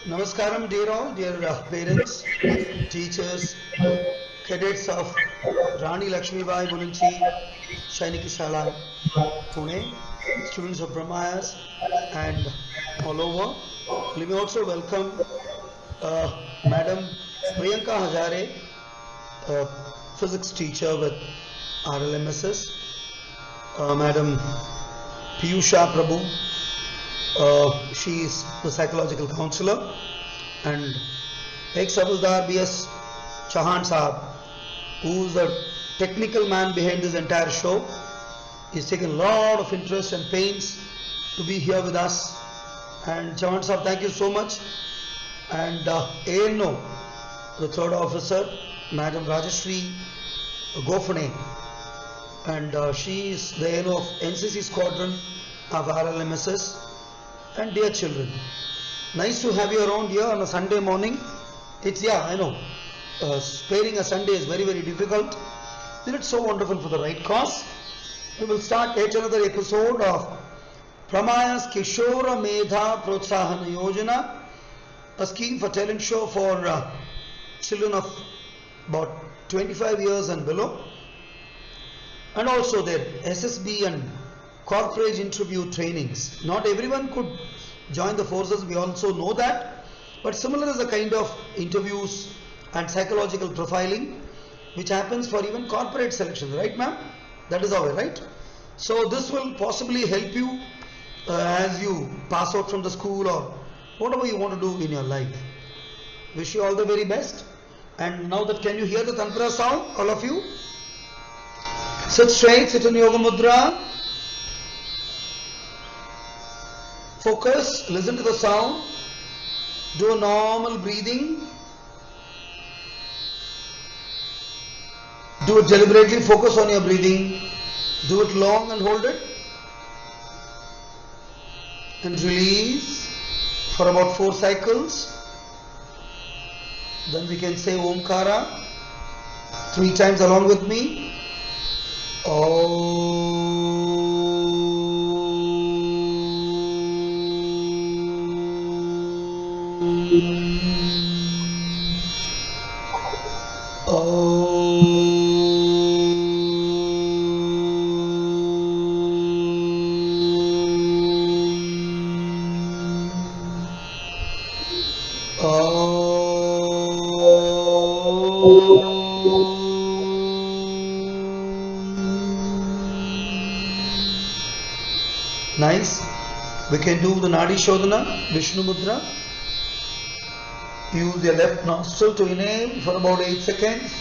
Namaskaram, dear all, dear parents, teachers, cadets of Rani Lakshmibai Mununchi, Shainiki Shala, Pune, students of PrAMaYaS, and all over. Let me also welcome Madam Priyanka Hajare, physics teacher with RLMSS, Madam Piyusha Prabhu, she is the psychological counselor, and ex-Havildar B.S. Chauhan Saab, who is the technical man behind this entire show. He's taken a lot of interest and pains to be here with us. And Chauhan Saab, thank you so much. And ANO, the third officer, Madam Rajashri Gofane, and she is the ANO of NCC Squadron of RLMSS. And dear children, nice to have you around here on a Sunday morning. I know, sparing a Sunday is very, very difficult. But it's so wonderful for the right cause. We will start yet another episode of PrAMaYaS kiSOra mEdhA prOtsAhana yOjanA, a scheme for talent show for children of about 25 years and below, and also their SSB and corporate interview trainings. Not everyone could join the forces, we also know that, but similar is the kind of interviews and psychological profiling which happens for even corporate selections, right ma'am? That is our right. So this will possibly help you as you pass out from the school or whatever you want to do in your life. Wish you all the very best. And now that, can you hear the tantra sound, all of you? Sit straight, sit in yoga mudra. Focus, listen to the sound, do a normal breathing, do it deliberately, focus on your breathing, do it long and hold it, and release for about 4 cycles. Then we can say Omkara 3 times along with me. Om. Nice. We can do the Nadi Shodhana, Vishnu Mudra. Use your left nostril to inhale for about 8 seconds.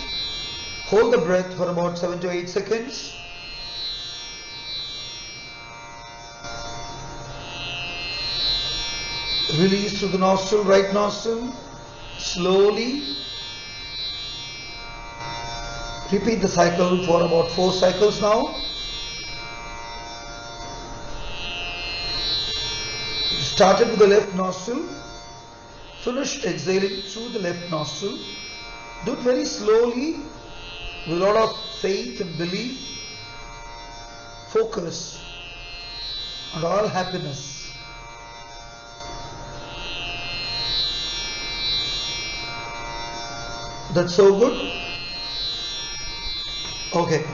Hold the breath for about 7 to 8 seconds. Release through the nostril, right nostril. Slowly. Repeat the cycle for about 4 cycles now. Started with the left nostril. Finish exhaling through the left nostril. Do it very slowly with a lot of faith and belief. Focus on all happiness. That's so good. Okay.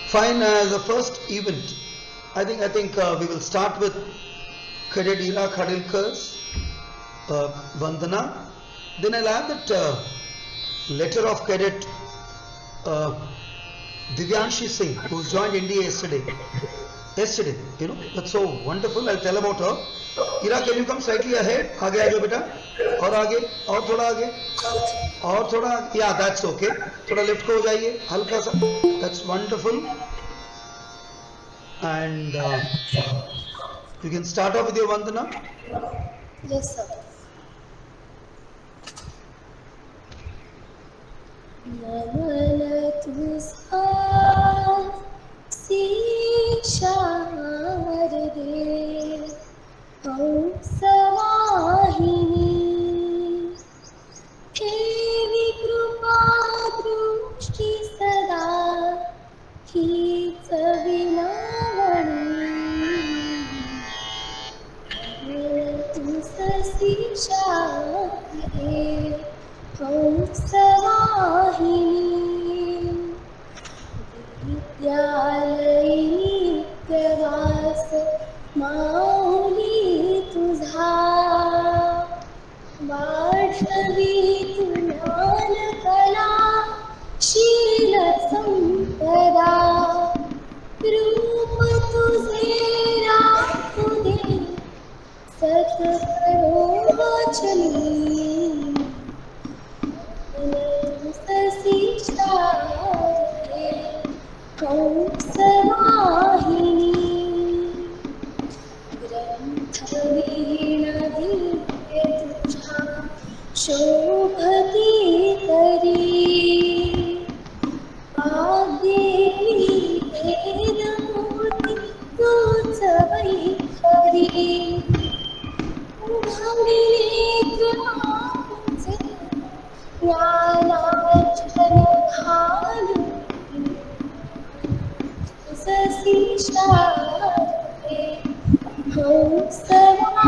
Fine. As a first event, I think we will start with Cadet Ira Khadilkar's Vandana. Then I'll have that letter of Cadet Divyanshi Singh, who's joined India yesterday. You know, that's so wonderful. I'll tell about her. Ira, can you come slightly ahead? Aage aajo beta. Aur aage. Aur thoda aage. Aur thoda. Yeah, that's okay. Thoda left ko ho jaiye. Halka sa. That's wonderful. And you can start off with your Vandana. Yes, sir. Namanatu Sharade Samahini Devi Krupa Drushti Sada Kitsa Vinavani Namanatu हंसवाहिनी विद्यालयी नित्यवास माऊली तुझा वाढवी ज्ञान कला शील संपदा रूप तुझे राखू दे सत्करोवचनी ससी शारदे कंसवाहिनी ग्रंथवीण दिव्य तुझा शोभती तरी आदेवी वेदमूर्ती तूच वैखरी ज्ञानार्जन घालू ससी शारदे हंसवाहिनी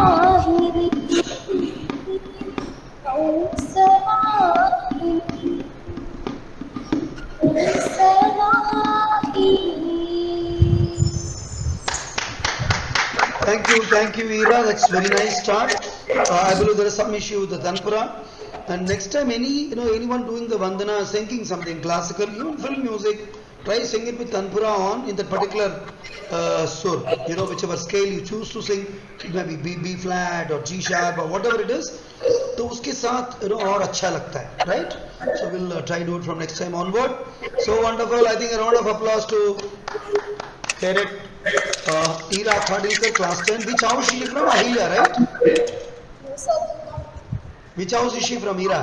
हंसवाहिनी Thank you, Ira. That's very nice start. I believe there is some issue with the Tanpura. And next time, anyone doing the Vandana, singing something classical, even film music, try sing it with Tanpura on in that particular sur. Whichever scale you choose to sing, it may be B flat or G sharp or whatever it is. तो उसके साथ और अच्छा लगता है, right? So we'll try to do it from next time onward. So wonderful. I think a round of applause to Cadet Ira Khadilkar, class 10. Which house is she from? Ahilya, right? Which house is she from, Ira?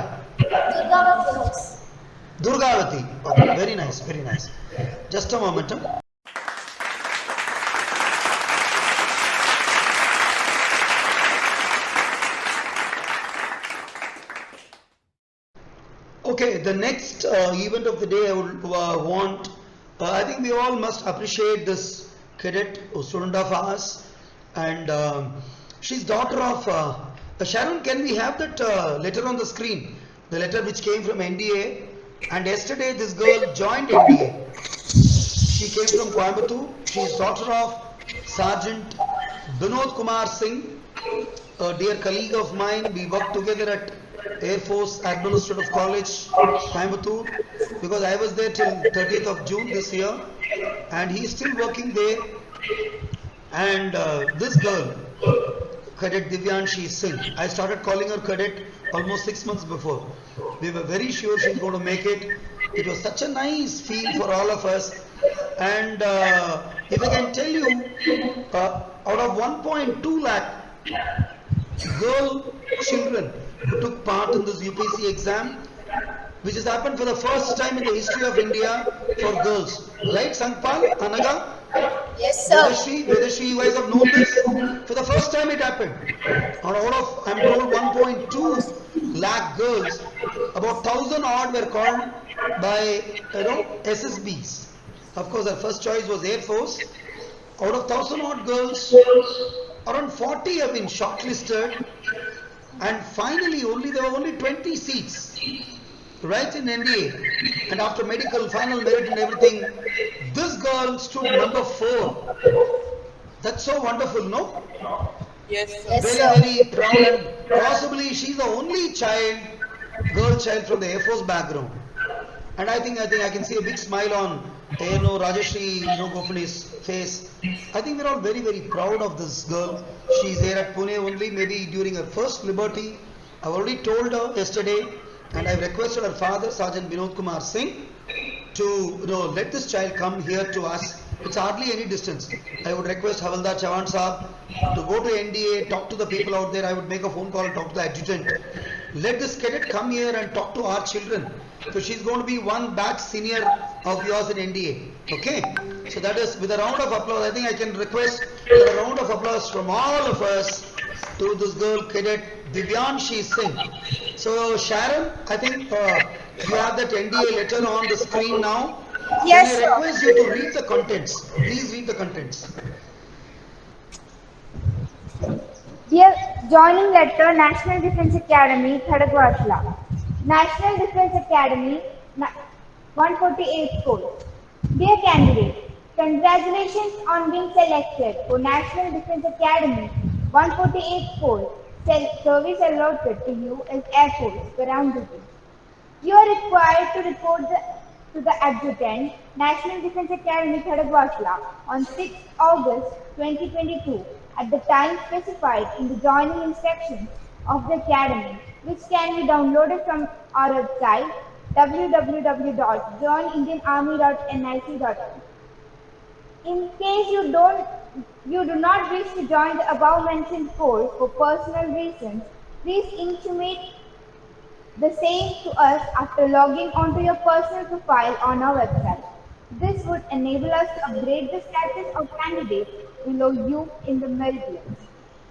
Durgavati. Okay, very nice, very nice. Just a moment. Okay, the next event of the day I would want, I think we all must appreciate this cadet, student of ours, and she's daughter of, Sharon, can we have that letter on the screen, the letter which came from NDA, and yesterday this girl joined NDA. She came from Coimbatore. She is daughter of Sergeant Binod Kumar Singh, a dear colleague of mine. We worked together at Air Force Administrative College, Coimbatore, because I was there till 30th of June this year, and he is still working there. And this girl, Cadet Divyanshi Singh, I started calling her Cadet almost 6 months before. We were very sure she's going to make it. It was such a nice feel for all of us. And if I can tell you, out of 1.2 lakh girl children who took part in this UPSC exam, which has happened for the first time in the history of India for girls. Right, Sangpal, Anaga? Yes, sir. Whether you guys have known this? For the first time it happened. Out of, I'm told, 1.2 lakh girls, about 1,000 odd were called by, SSBs. Of course, our first choice was Air Force. Out of 1,000 odd girls, around 40 have been shortlisted, and finally there were only 20 seats, right, in NDA. And after medical, final merit and everything, this girl stood number 4. That's so wonderful, no? Yes, sir. Yes, Very, sir. very proud, and possibly she's the only girl child from the Air Force background. And I think I can see a big smile on Rajashri Gopani's face. I think we're all very, very proud of this girl. She's here at Pune only, maybe during her first liberty. I've already told her yesterday, and I've requested her father, Sergeant Binod Kumar Singh, to let this child come here to us. It's hardly any distance. I would request Havaldar Chavan Saab to go to NDA, talk to the people out there. I would make a phone call, talk to the adjutant. Let this cadet come here and talk to our children. So she's going to be one batch senior of yours in NDA. Okay? So that is with a round of applause. I think I can request a round of applause from all of us to this girl cadet Divyanshi Singh. So Sharon, I think you have that NDA letter on the screen now. Yes, Can I request you to read the contents? Please read the contents. Dear Joining letter National Defence Academy, Khadagwasla. National Defence Academy, 148 course. Dear candidate, congratulations on being selected for National Defence Academy 148 course. Service allotted to you is Air Force, ground duty. You are required to report to the adjutant, National Defence Academy, Khadagwasla, on 6 August 2022 at the time specified in the joining instructions of the Academy, which can be downloaded from our website www.joinindianarmy.nic.in. In case you do not wish to join the above mentioned course for personal reasons, please intimate the same to us after logging onto your personal profile on our website. This would enable us to upgrade the status of candidates below you in the meridians.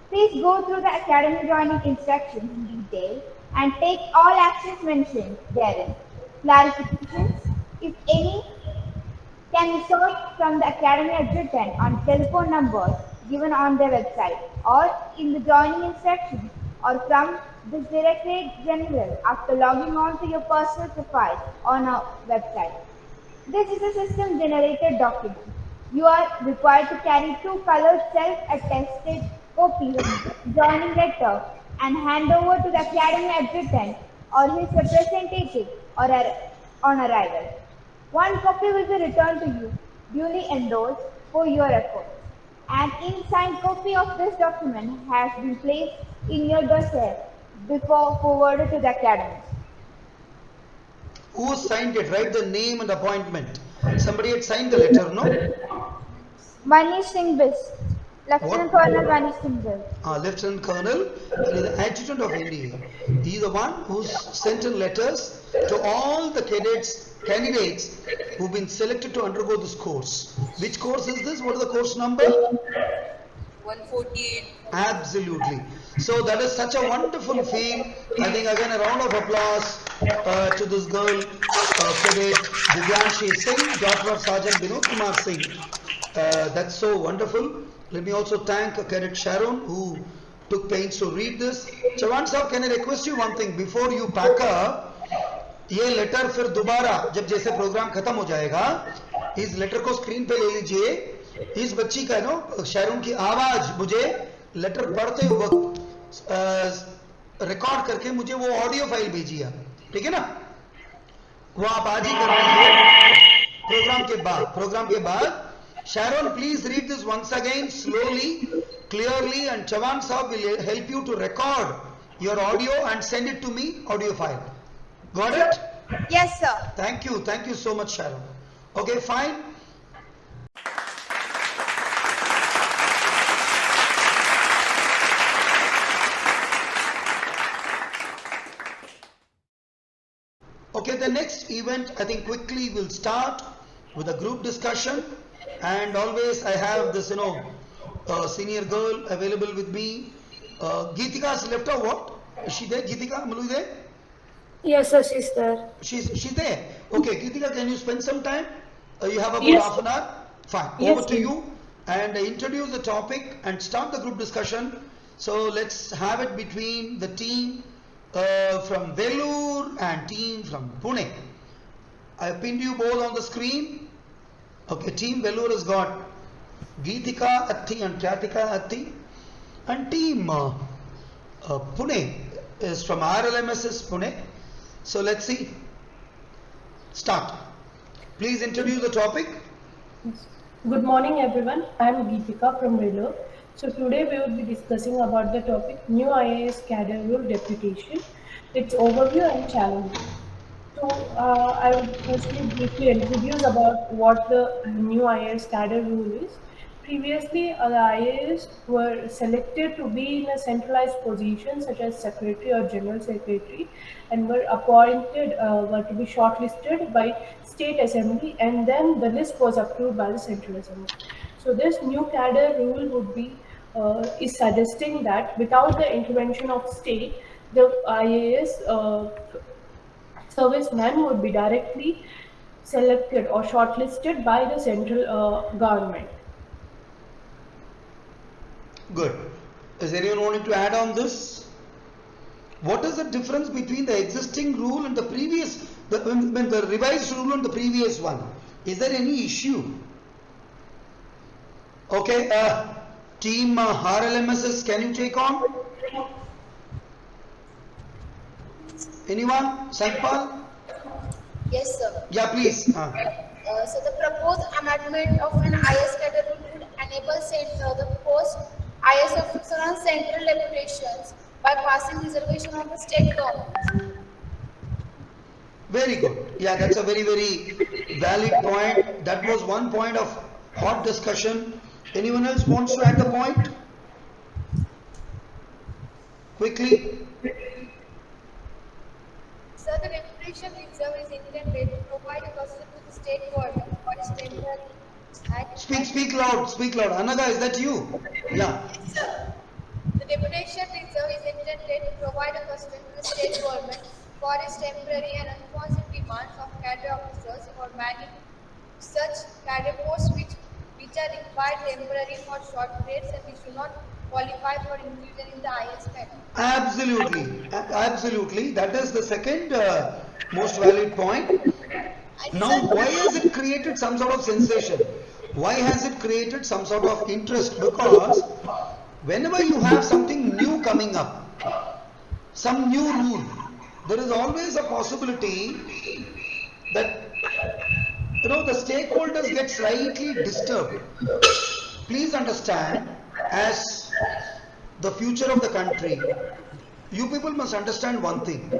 Please go through the academy joining instructions in detail and take all actions mentioned therein. Clarifications, if any, can be sought from the academy adjutant on telephone numbers given on their website or in the joining instructions or from this Directorate General after logging on to your personal profile on our website. This is a system generated document. You are required to carry two colored self-attested copies of joining letter and hand over to the academy adjutant or his representative on arrival. One copy will be returned to you, duly endorsed for your efforts. An ink-signed copy of this document has been placed in your dossier before forwarded to the academy. Who signed it? Write the name and appointment. Somebody had signed the letter, no? Manish Singh Bis, Lieutenant Colonel Manish Singh Bis. Lieutenant Colonel, he is the Adjutant of India. He is the one who's sent in letters to all the candidates who've been selected to undergo this course. Which course is this? What is the course number? 148. Absolutely. So that is such a wonderful feel. I think again a round of applause to this girl, cadet Divyanshi Singh, daughter of Sergeant Binod Kumar Singh. That's so wonderful. Let me also thank Cadet Sharon who took pains to read this. Chavan sir, can I request you one thing before you pack up? ये letter फिर दोबारा जब जैसे programme खत्म हो जाएगा इस letter को स्क्रीन पे ले लीजिए. इस बच्ची का नो शैरून की आवाज मुझे लेटर पढ़ते वक्त रिकॉर्ड करके मुझे वो ऑडियो फाइल भेजिए. ठीक है ना? वो आप आज ही कर लीजिए प्रोग्राम के बाद. Sharon, please read this once again slowly, clearly, and Chavan Saab will help you to record your audio and send it to me, audio file. Got it? Yes, sir. Thank you so much, Sharon. Okay, fine. Okay, the next event, I think quickly we'll start with a group discussion. And always I have this, senior girl available with me. Geetika's left or what? Is she there? Geetika, Malu there? Yes, sir, she's there. She's there. Okay, Geetika, can you spend some time? You have about Yes. half an hour. Fine. Yes, Over to sir. you and introduce the topic and start the group discussion. So let's have it between the team from Vellore and team from Pune. I pinned you both on the screen. Okay, team Vellore has got Geetika Atthi and Khyatika Atthi, and team Pune is from RLMSS Pune. So let's see. Start. Please introduce the topic. Good morning, everyone. I am Geetika from Vellore. So today we will be discussing about the topic New IAS Cadre Rule Deputation, its overview and challenges. So I would firstly briefly introduce about what the new IAS cadre rule is. Previously, the IAS were selected to be in a centralized position such as secretary or general secretary and were appointed, were to be shortlisted by state assembly, and then the list was approved by the central assembly. So this new cadre rule would be is suggesting that without the intervention of state, the IAS servicemen would be directly selected or shortlisted by the central government. Good. Is anyone wanting to add on this? What is the difference between the existing rule and the previous, the revised rule and the previous one? Is there any issue? Okay, team RLMSS, can you take on? Anyone? Saipal? Yes, sir. Yeah, please. So the proposed amendment of an IS cadre would enable the post IS officer on central deputations by passing reservation of the state government. Very good. Yeah, that's a very, very valid point. That was one point of hot discussion. Anyone else wants to add the point? Quickly. Sir, the deputation reserve is intended to provide a custom to the state government for its temporary act. Speak loud, speak loud. Anaga, is that you? Yeah. Sir, the deputation reserve is intended to provide a custom to the state government for its temporary and unresponsive demands of cadre officers for manning such cadre posts which are required temporary for short periods and which do not qualify for inclusion in the IS cadre. Absolutely. Absolutely. That is the second most valid point. Now, why has it created some sort of sensation? Why has it created some sort of interest? Because whenever you have something new coming up, some new rule, there is always a possibility that the stakeholders get slightly disturbed. Please understand, as the future of the country, you people must understand one thing.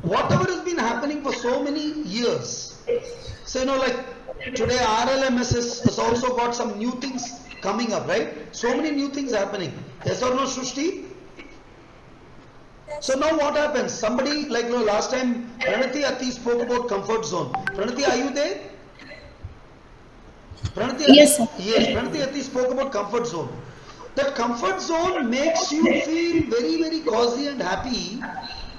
Whatever has been happening for so many years, so like today RLMSS has also got some new things coming up, right? So many new things happening. Yes or no, Srushti? So now what happens? Somebody, like last time Pranathi Atthi spoke about comfort zone. Pranathi, are you there? Pranathi Atthi, Yes, sir. yes, Pranathi Atthi spoke about comfort zone. That comfort zone makes you feel very, very cozy and happy.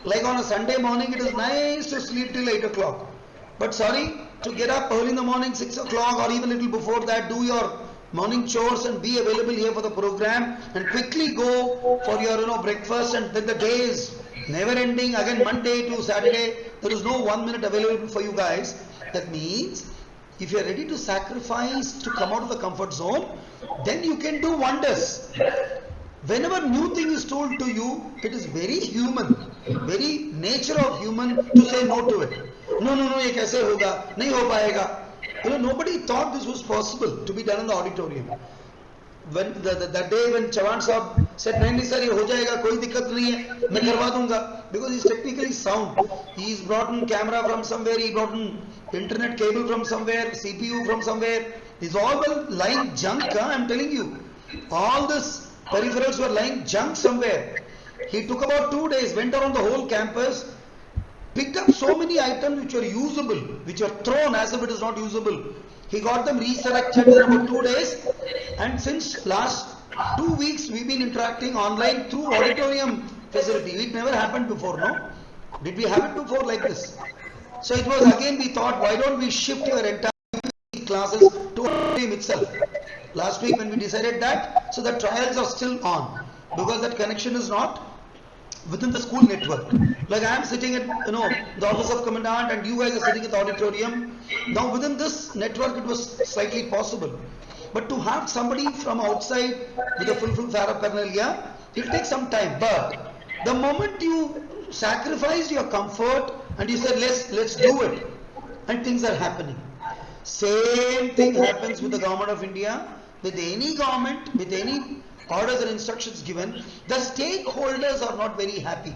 Like on a Sunday morning, it is nice to sleep till 8 o'clock. But sorry, to get up early in the morning, 6 o'clock or even a little before that, do your morning chores and be available here for the program and quickly go for your breakfast, and then the day is never ending. Again, Monday to Saturday, there is no 1 minute available for you guys. That means if you are ready to sacrifice to come out of the comfort zone, then you can do wonders. Whenever new thing is told to you, it is very human, very nature of human to say no to it. No, ye kaise hoga, nahi ho payega. Nobody thought this was possible to be done in the auditorium. When the day when Chavan Sahab said, "Nahi sir, ye ho jayega, koi dikkat nahi hai, main karwa dunga," because he's technically sound. He's brought in camera from somewhere, he brought in internet cable from somewhere, CPU from somewhere. It's all lying junk, I'm telling you. All this peripherals were lying junk somewhere. He took about 2 days, went around the whole campus, picked up so many items which were usable, which were thrown as if it is not usable. He got them resurrected in about 2 days, and since last 2 weeks we've been interacting online through auditorium facility. It never happened before, no? Did we have it before like this? So it was again, we thought, why don't we shift your entire classes to auditorium itself? Last week when we decided that, so the trials are still on, because that connection is not within the school network. Like I am sitting at the office of commandant and you guys are sitting at the auditorium. Now within this network it was slightly possible, but to have somebody from outside with a full paraphernalia, it will take some time. But the moment you sacrificed your comfort and you said let's do it, and things are happening. Same thing happens with the government of India. With any government, with any orders and instructions given, the stakeholders are not very happy.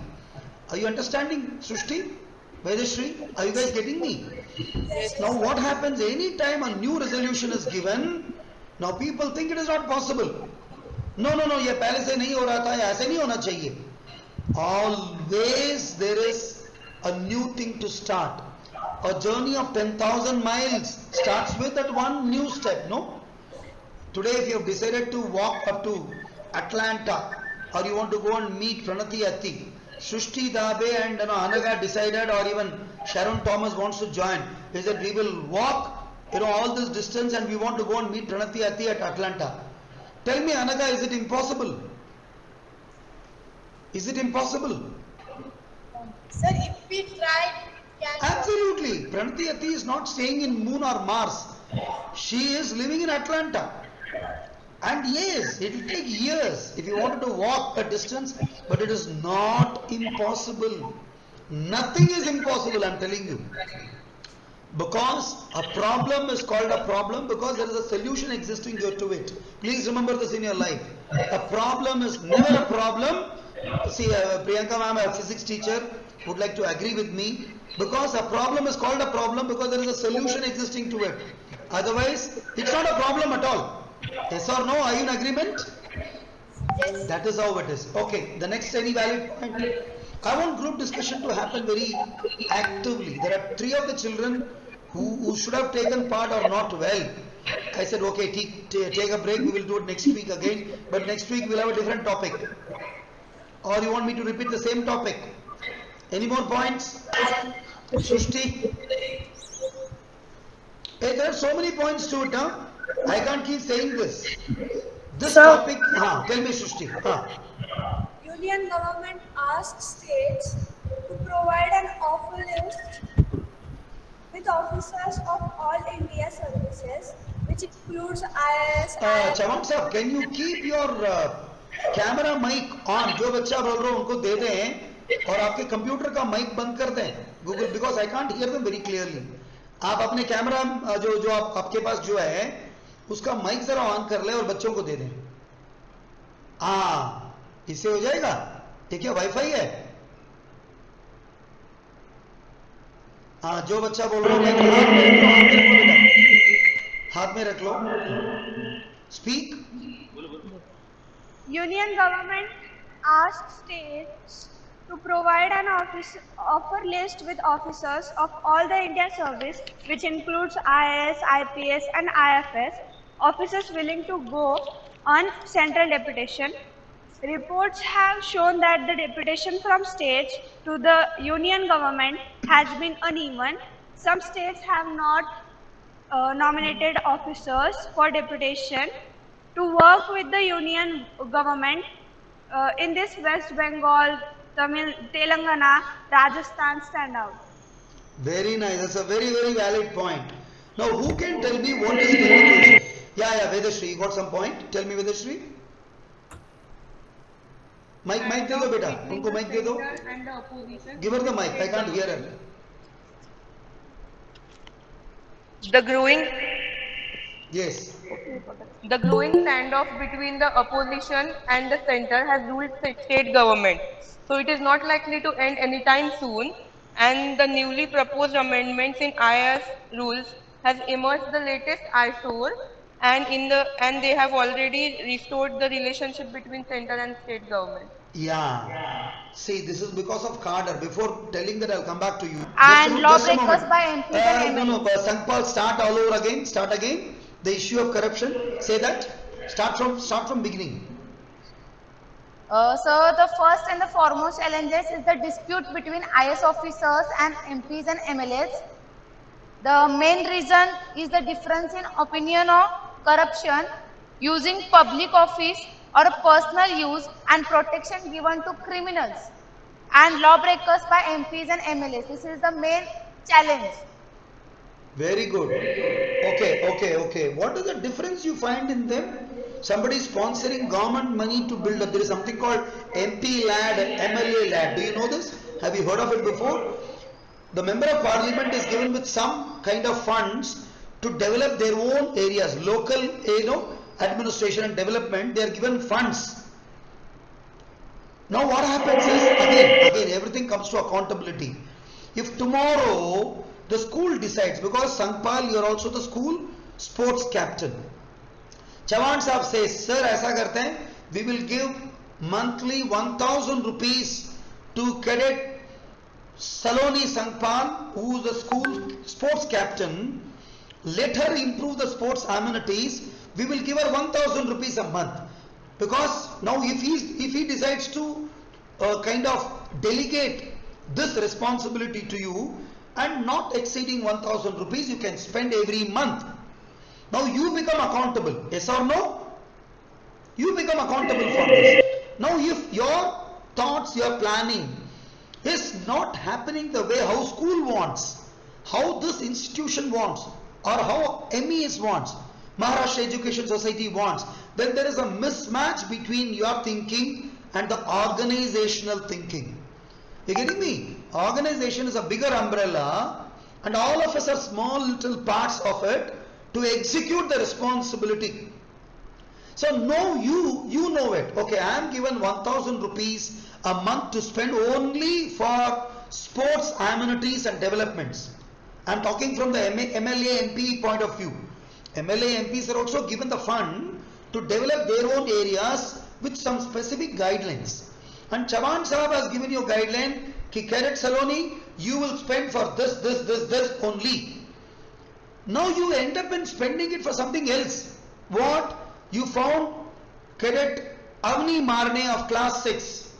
Are you understanding, Srushti? Vedashri? Are you guys getting me? Yes. Now what happens any time a new resolution is given, now people think it is not possible. No, ye pehle se nahi ho raha tha, aise nahi hona chahiye. Always there is a new thing to start. A journey of 10,000 miles starts with that one new step, no? Today if you have decided to walk up to Atlanta, or you want to go and meet Pranathi Atthi, Srushti Dabe and Anaga decided, or even Sharon Thomas wants to join, is that we will walk all this distance and we want to go and meet Pranathi Atthi at Atlanta. Tell me, Anaga, is it impossible? Is it impossible? Sir, if we try, it can be. Absolutely. Pranathi Atthi is not staying in Moon or Mars. She is living in Atlanta. And yes, it will take years if you wanted to walk a distance, but it is not impossible. Nothing is impossible, I am telling you. Because a problem is called a problem because there is a solution existing to it. Please remember this in your life. A problem is never a problem. See, Priyanka ma'am, a physics teacher, would like to agree with me. Because a problem is called a problem because there is a solution existing to it. Otherwise, it's not a problem at all. Yes or no? Are you in agreement? Yes. That is how it is. Okay, the next any valid point. I want group discussion to happen very actively. There are 3 of the children who should have taken part or not well. I said, okay, take a break. We will do it next week again. But next week we'll have a different topic. Or you want me to repeat the same topic? Any more points? Srushti? Hey, there are so many points to it, huh? I can't keep saying this. This topic, tell me, Srushti. Union government asks states to provide an offer list with officers of all India services, which includes IAS. Chavan साहब, can you keep your camera mic on? जो बच्चा बोल रहा है उनको दे दें और आपके कंप्यूटर का माइक बंद कर दें. Google, because I can't hear them very clearly. आप अपने कैमरा जो आपके पास जो है उसका माइक जरा ऑन कर ले और बच्चों को दे दें. इससे हो जाएगा. ये क्या वाईफाई है? जो बच्चा बोल रहा है हाथ में रख लो. Speak. Union government asks states to provide an offer list with officers of all the India service, which includes IAS, IPS and IFS, officers willing to go on central deputation. Reports have shown that the deputation from states to the union government has been uneven. Some states have not nominated officers for deputation to work with the union government. In this, West Bengal, Telangana, Rajasthan stand out. Very nice. That's a very, very valid point. Now, who can tell me what is deputation? Yeah, Vedashri, you got some point? Tell me, Vedashri. Mic दे दो बेटा. उनको mic दे दो. Give her the mic. I can't hear her. The growing standoff between the opposition and the center has ruled state government. So it is not likely to end anytime soon. And the newly proposed amendments in IAS rules has emerged the latest eyesore, and they have already restored the relationship between center and state government. Yeah. See, this is because of Carter. Before telling that, I'll come back to you. And lawbreakers by MPs and MLAs. No, Sangpal, start all over again. Start again. The issue of corruption. Say that. Start from beginning. So the first and the foremost challenges is the dispute between IS officers and MPs and MLAs. The main reason is the difference in opinion on corruption, using public office or personal use and protection given to criminals, and lawbreakers by MPs and MLAs. This is the main challenge. Very good. Okay. What is the difference you find in them? Somebody is sponsoring government money to build up. There is something called MP lad, MLA lad. Do you know this? Have you heard of it before? The member of parliament is given with some kind of funds to develop their own areas, local, administration and development. They are given funds. Now what happens is, again, everything comes to accountability. If tomorrow the school decides, because Sangpal, you are also the school sports captain. Chavan Saab says, sir, aisa karte hain, we will give monthly 1,000 rupees to Cadet Saloni Sangpal, who is the school sports captain. Let her improve the sports amenities. We will give her 1,000 rupees a month. Because now if he decides to kind of delegate this responsibility to you and not exceeding 1,000 rupees, you can spend every month. Now you become accountable. Yes or no? You become accountable for this. Now if your thoughts, your planning is not happening the way how school wants, how this institution wants, or how MES wants, Maharashtra Education Society wants, then there is a mismatch between your thinking and the organizational thinking. You getting me? Organization is a bigger umbrella and all of us are small little parts of it to execute the responsibility. So know you know it. Okay, I am given 1000 rupees a month to spend only for sports amenities and developments. I am talking from the MLA MP point of view. MLA MPs are also given the fund to develop their own areas with some specific guidelines. And Chavan Sahab has given you a guideline कि cadet saloni you will spend for this only. Now you end up in spending it for something else. What? You found cadet Avni Marne of class 6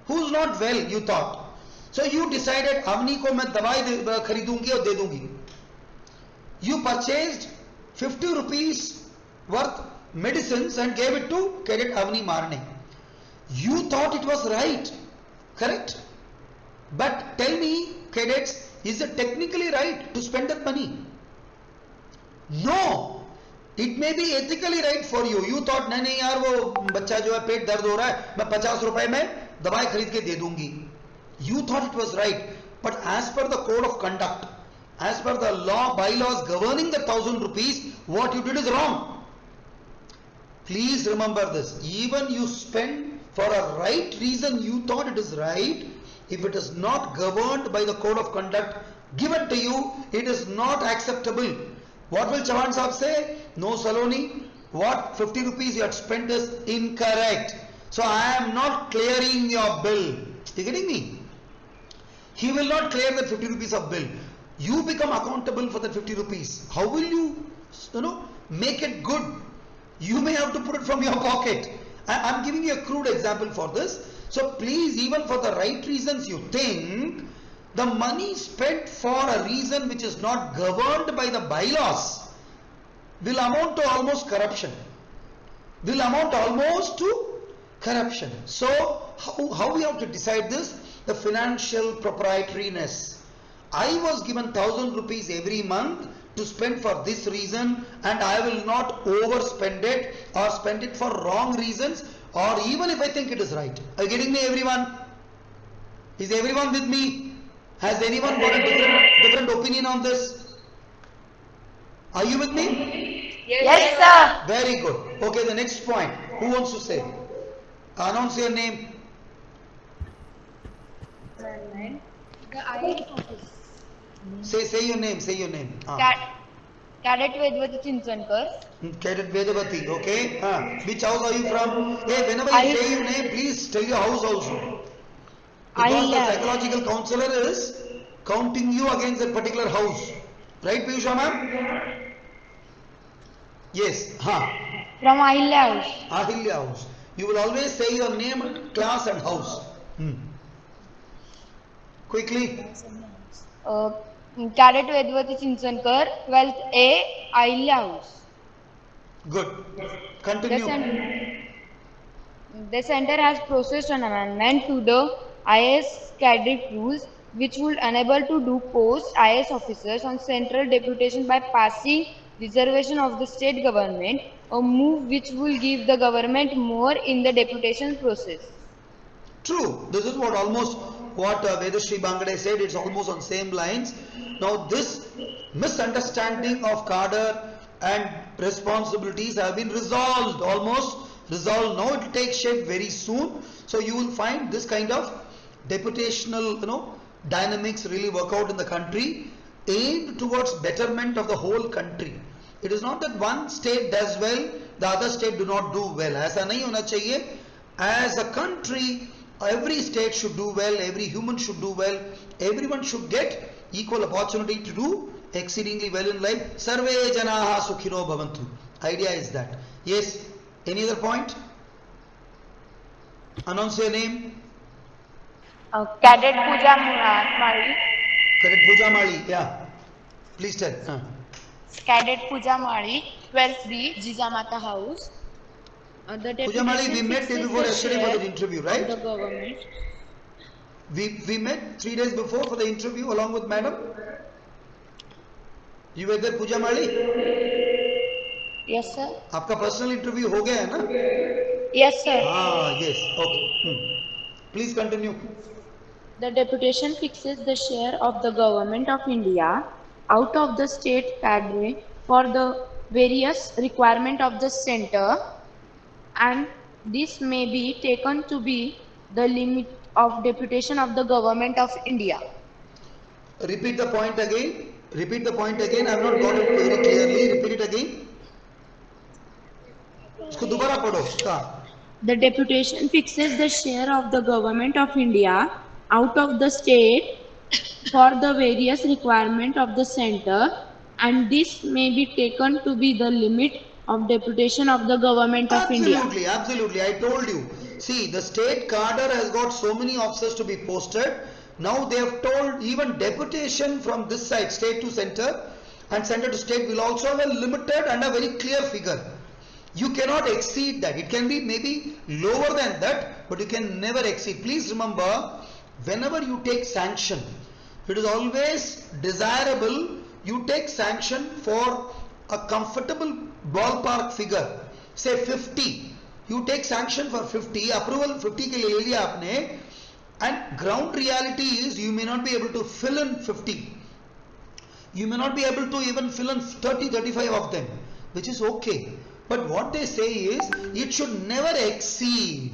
who's not well, you thought. So you decided Avni ko main dawai kharidungi aur de dungi. You purchased 50 rupees worth medicines and gave it to cadet Avni Marne. You thought it was right, correct? But tell me, cadets, is it technically right to spend that money? No. It may be ethically right for you. You thought नहीं यार वो बच्चा जो है पेट दर्द हो रहा है मैं 50 रुपए में दवाई खरीद के दे दूंगी. You thought it was right, but as per the code of conduct, as per the law bylaws governing the 1000 rupees, what you did is wrong. Please remember this. Even you spend for a right reason, you thought it is right. If it is not governed by the code of conduct given to you, it is not acceptable. What will Chavan Sahab say? No Saloni, what 50 rupees you had spent is incorrect. So I am not clearing your bill. You getting me? He will not clear that 50 rupees of bill. You become accountable for that 50 rupees. How will you make it good? You may have to put it from your pocket. I am giving you a crude example for this. So please, even for the right reasons you think, the money spent for a reason which is not governed by the bylaws will amount to almost corruption. Will amount almost to corruption. So how we have to decide this? The financial proprietariness. I was given 1000 rupees every month to spend for this reason and I will not overspend it or spend it for wrong reasons or even if I think it is right. Are you getting me, everyone? Is everyone with me? Has anyone got a different opinion on this? Are you with me? Yes, sir. Very good. Okay, the next point. Who wants to say? Announce your name. The IAS office. Say your name. Say your name. Cadet Vedvati Chinchankar. Cadet Vedavati. Okay. Which house are you from? Hey, whenever you say your name, please tell your house also. Because the psychological counselor is counting you against that particular house. Right, Piyusha ma'am? Yes. From Ahilya House. Ahilya House. You will always say your name, class and house. Quickly. Cadet Vedvati Chinchankar, 12th A, Ahilya House. Good. Continue. The center has processed an amendment to the IAS cadet rules which would enable to do post IAS officers on central deputation by passing reservation of the state government, a move which will give the government more in the deputation process. True. This is what Vedashri Bangade said. It's almost on same lines. Now this misunderstanding of cadre and responsibilities have been resolved. Almost resolved. Now it will take shape very soon. So you will find this kind of deputational dynamics really work out in the country, aimed towards betterment of the whole country. It is not that one state does well, the other state do not do well. ऐसा नहीं होना चाहिए. As a country, every state should do well, every human should do well, everyone should get equal opportunity to do exceedingly well in life. Sarve janaha sukhino bhavantu. Idea is that. Yes. Any other point? Announce your name. Cadet Pooja Mali. Cadet Pooja Mali. Yeah. Please tell. Cadet Pooja Mali, 12th B, Jijamata House. The Pujamali, we deputation met day fixes before the yesterday for share the interview, of right? the government. We met 3 days before for the interview along with madam. You were there, Pujamali? Yes, sir. आपका personal interview हो गया है ना? Yes, sir. हाँ, yes, okay. Please continue. The deputation fixes the share of the government of India out of the state cadre for the various requirement of the center, and this may be taken to be the limit of deputation of the government of India. Repeat the point again. Repeat the point again. I have not got it very clearly. Repeat it again. इसको दोबारा पढ़ो. The deputation fixes the share of the government of India out of the state for the various requirement of the center, and this may be taken to be the limit of deputation of the government of India. Absolutely, absolutely. I told you. See, the state cadre has got so many officers to be posted. Now they have told even deputation from this side, state to center and center to state, will also have a limited and a very clear figure. You cannot exceed that. It can be maybe lower than that, but you can never exceed. Please remember, whenever you take sanction, it is always desirable you take sanction for a comfortable ballpark figure. Say 50. You take sanction for 50, approval 50 के लिए ले लिया आपने, and ground reality is you may not be able to fill in 50. You may not be able to even fill in 30, 35 of them, which is okay. But what they say is it should never exceed.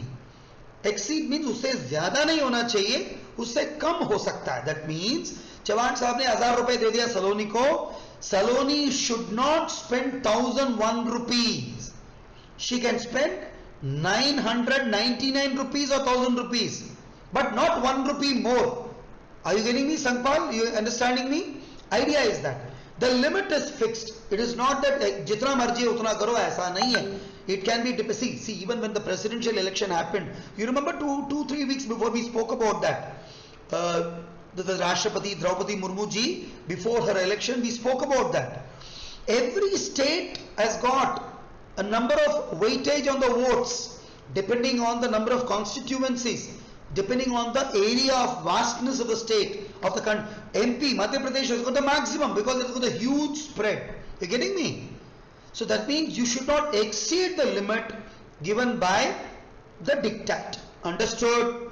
Exceed means उससे ज़्यादा नहीं होना चाहिए, उससे कम हो सकता है. That means Chauhan साहब ने 1000 रुपए दे दिया सलोनी को. Saloni should not spend 1001 rupees. She can spend 999 rupees or 1000 rupees, but not 1 rupee more. Are you getting me, Sangpal? You understanding me? Idea is that the limit is fixed. It is not that jitna marji hai utna karo, aisa nahi hai. It can be, see, even when the presidential election happened, you remember 2-3 weeks before we spoke about that. The Rashtrapati Draupadi Murmu ji, before her election, we spoke about that. Every state has got a number of weightage on the votes, depending on the number of constituencies, depending on the area of vastness of the state, of the country. MP, Madhya Pradesh has got the maximum because it's got a huge spread. You're getting me? So that means you should not exceed the limit given by the diktat. Understood?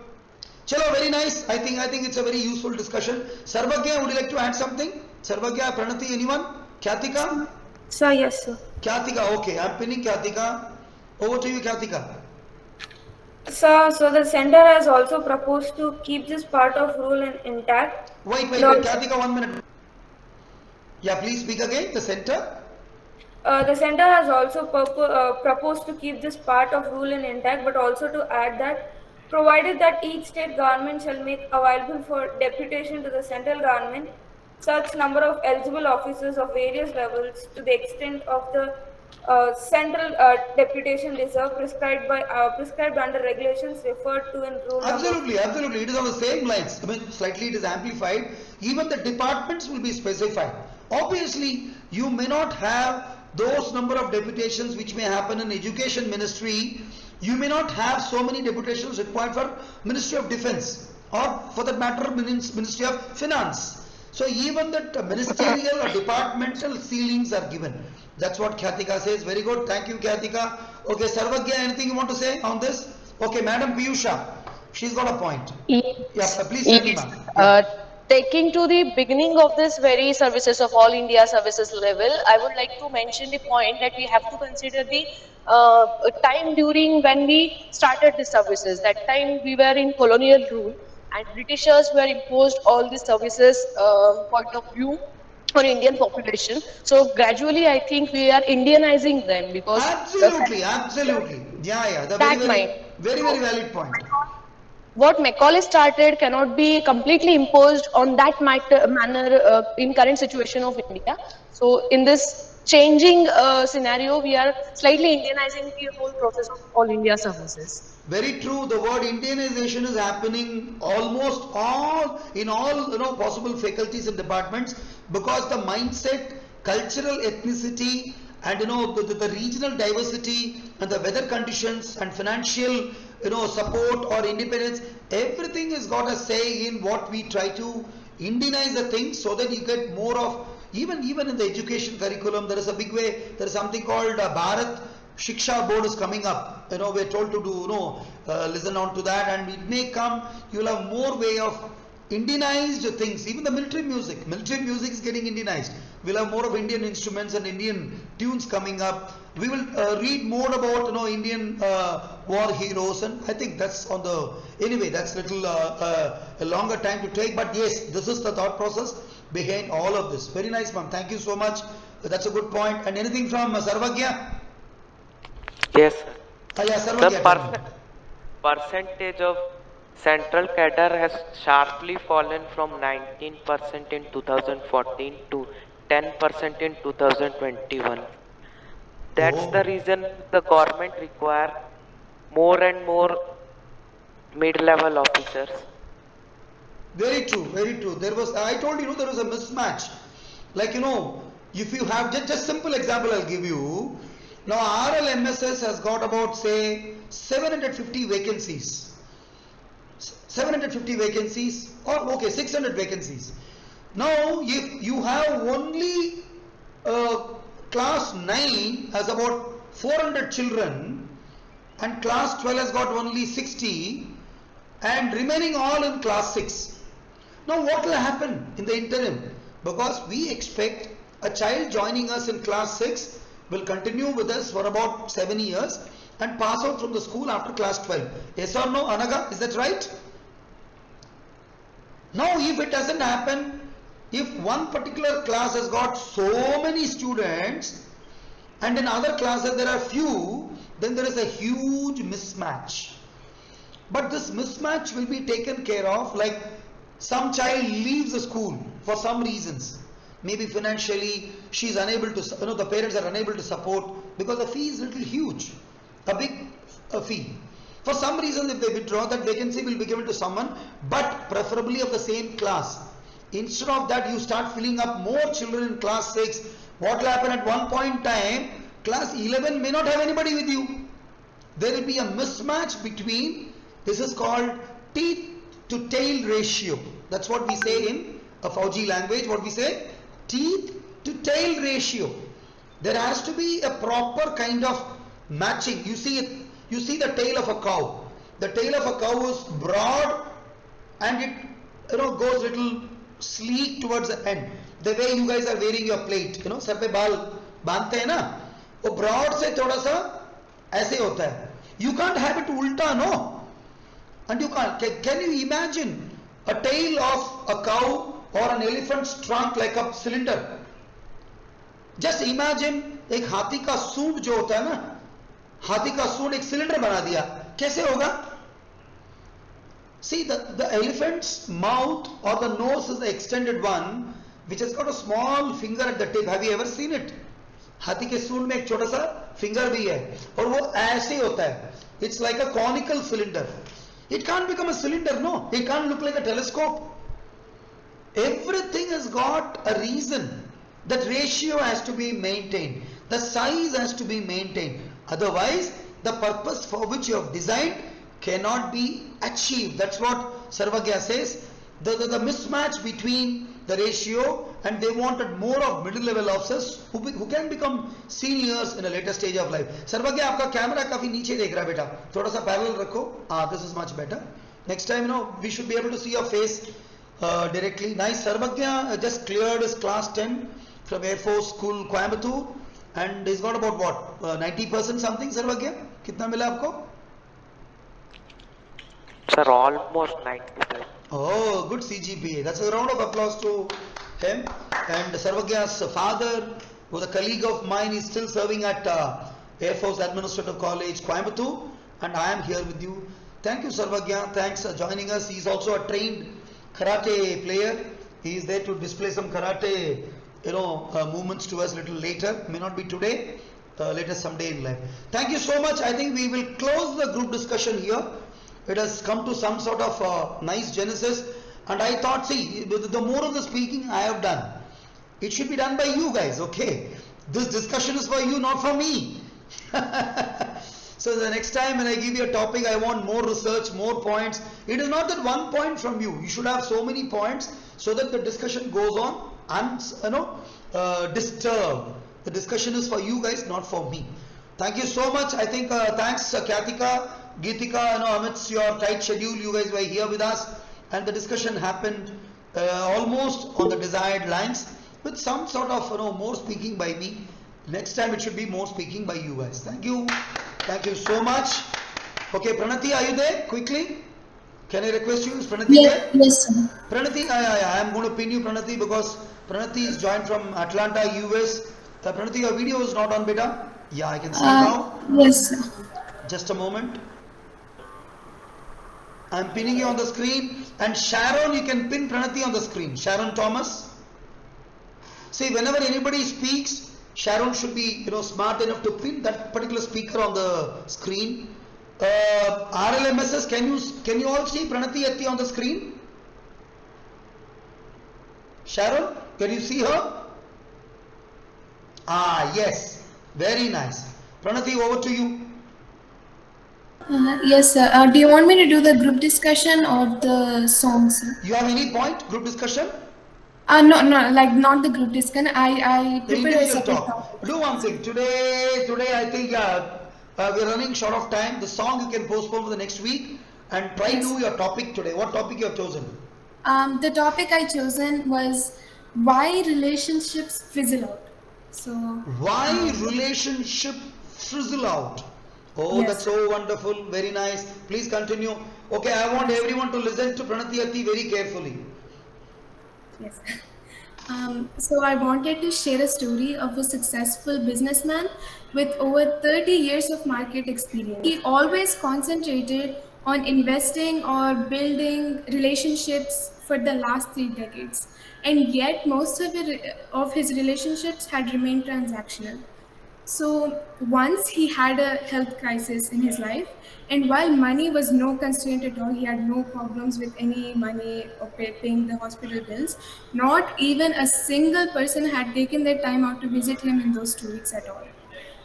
Chalo, very nice. I think it's a very useful discussion. Sarvagya, would you like to add something? Sarvagya, Pranathi, anyone? Khyatika? Sir, yes, sir. Khyatika, okay. I'm pinning Khyatika. Over to you, Khyatika. Sir, so the center has also proposed to keep this part of rule intact. Wait, Khyatika, 1 minute. Yeah, please speak again. The center? The center has also proposed to keep this part of rule intact, but also to add that provided that each state government shall make available for deputation to the central government such number of eligible officers of various levels to the extent of the central deputation reserve prescribed under regulations referred to in rule. Absolutely. It is on the same lines. I mean, slightly it is amplified. Even the departments will be specified. Obviously, you may not have those number of deputations which may happen in education ministry. You may not have so many deputations required for Ministry of Defence or for that matter Ministry of Finance. So even the ministerial or departmental ceilings are given. That's what Khyatika says. Very good. Thank you, Khyatika. Okay, Sarvagya, anything you want to say on this? Okay, Madam Piyusha, she's got a point. Yes. Please tell me, ma'am. Taking to the beginning of this very services of all India services level, I would like to mention the point that we have to consider the time during when we started the services. That time we were in colonial rule and Britishers were imposed all the services point of view for Indian population. So gradually I think we are Indianizing them because absolutely. Yeah. Very valid point. What Macaulay started cannot be completely imposed on that manner in current situation of India. So in this changing scenario, we are slightly Indianizing the whole process of all India services. Very true. The word Indianization is happening almost in all possible faculties and departments because the mindset, cultural ethnicity and the regional diversity and the weather conditions and financial support or independence, everything has got a say in what we try to Indianize the things so that you get more of, even in the education curriculum, there is a big way, there is something called Bharat Shiksha Board is coming up. We're told to do, listen on to that, and it may come, you will have more way of Indianized things. Even the military music is getting Indianized. We'll have more of Indian instruments and Indian tunes coming up. We will read more about Indian war heroes, and I think that's on the, anyway, that's little a longer time to take, but yes, this is the thought process behind all of this. Very nice, ma'am. Thank you so much. That's a good point. And anything from Sarvagya? Yes, sir. Yeah, The Sarvagya, tell me. percentage of central cadre has sharply fallen from 19% in 2014 to 10% in 2021. That's the Oh. reason the government require more and more mid-level officers. Very true, very true. There was, I told you, there was a mismatch. Like, if you have, just simple example I'll give you. Now, RLMSS has got about, say, 750 vacancies. 750 vacancies, or okay, 600 vacancies. Now, if you have only class 9 has about 400 children, and class 12 has got only 60, and remaining all in class 6. Now what will happen in the interim? Because we expect a child joining us in class 6 will continue with us for about 7 years and pass out from the school after class 12. Yes or no, Anaga? Is that right? Now if it doesn't happen, if one particular class has got so many students and in other classes there are few, then there is a huge mismatch. But this mismatch will be taken care of, like some child leaves the school for some reasons. Maybe financially she is unable to, the parents are unable to support because the fee is little huge, a big fee. For some reason, if they withdraw, that vacancy will be given to someone, but preferably of the same class. Instead of that, you start filling up more children in class 6. What will happen at one point in time? Class 11 may not have anybody with you. There will be a mismatch between, this is called teeth to tail ratio. That's what we say in a Fauji language. What we say? Teeth to tail ratio. There has to be a proper kind of matching. You see it. You see the tail of a cow. The tail of a cow is broad and it goes little sleek towards the end. The way you guys are wearing your plate, sir पे बाल बांधते हैं ना, वो broad से थोड़ा सा ऐसे होता है. You can't have it ulta, no. And you can't. Can you imagine a tail of a cow or an elephant's trunk like a cylinder? Just imagine एक हाथी का सूंड जो होता है ना, हाथी का सूंड एक सिलेंडर बना दिया, कैसे होगा? See, the elephant's mouth or the nose is the extended one which has got a small finger at the tip. Have you ever seen it? हाथी के सूंड में एक छोटा सा फिंगर भी है और वो ऐसे होता है. It's like a conical cylinder. It can't become a cylinder, no. It can't look like a telescope. Everything has got a reason. That ratio has to be maintained. The size has to be maintained. Otherwise, the purpose for which you have designed cannot be achieved. That's what Sarvagya says. The mismatch between the ratio, and they wanted more of middle level officers who can become seniors in a later stage of life. Sarvagya, आपका camera काफी नीचे देख रहा है बेटा, थोड़ा सा parallel रखो. This is much better. Next time, we should be able to see your face directly. Nice. Sarvagya just cleared his class 10 from Air Force School, Coimbatore, and he's got about what, 90% something. Sarvagya, कितना मिला आपको? Sir, almost 95. Oh, good CGPA. That's a round of applause to him. And Sarvagya's father was a colleague of mine. He's still serving at Air Force Administrative College, Coimbatore, and I am here with you. Thank you, Sarvagya. Thanks for joining us. He's also a trained karate player. He is there to display some karate, movements to us a little later. May not be today, later someday in life. Thank you so much. I think we will close the group discussion here. It has come to some sort of nice genesis, and I thought, see, the more of the speaking I have done, it should be done by you guys, okay? This discussion is for you, not for me. So the next time when I give you a topic, I want more research, more points. It is not that one point from you. You should have so many points so that the discussion goes on disturbed. The discussion is for you guys, not for me. Thank you so much. I think thanks Khyatika, Geetika, amidst your tight schedule, you guys were here with us, and the discussion happened almost on the desired lines, with some sort of more speaking by me. Next time it should be more speaking by you guys. Thank you so much. Okay, Pranathi, are you there? Quickly, can I request you? Is Pranathi there? Yes, sir. Pranathi, I am going to pin you, Pranathi, because Pranathi is joined from Atlanta, US. Pranathi, your video is not on, beta. Yeah, I can see now. Yes, sir. Just a moment. I'm pinning you on the screen, and Sharon, you can pin Pranathi on the screen. Sharon Thomas. See, whenever anybody speaks, Sharon should be smart enough to pin that particular speaker on the screen. RLMSS, can you all see Pranathi Atthi on the screen? Sharon, can you see her? Yes, very nice. Pranathi, over to you. Yes, sir. Do you want me to do the group discussion or the songs? You have any point? Group discussion? No, like not the group discussion. I prepared a separate talk. Do one thing. Today I think we're running short of time. The song you can postpone for the next week, and try to do your topic today. What topic you have chosen? The topic I chosen was why relationships fizzle out. So why relationship fizzle out? Oh, yes. That's so wonderful. Very nice. Please continue. Okay, I want everyone to listen to Pranathi Atthi very carefully. Yes. So I wanted to share a story of a successful businessman with over 30 years of market experience. He always concentrated on investing or building relationships for the last 3 decades. And yet most of his relationships had remained transactional. So once he had a health crisis in his life, and while money was no constraint at all, he had no problems with any money or paying the hospital bills, not even a single person had taken their time out to visit him in those 2 weeks at all.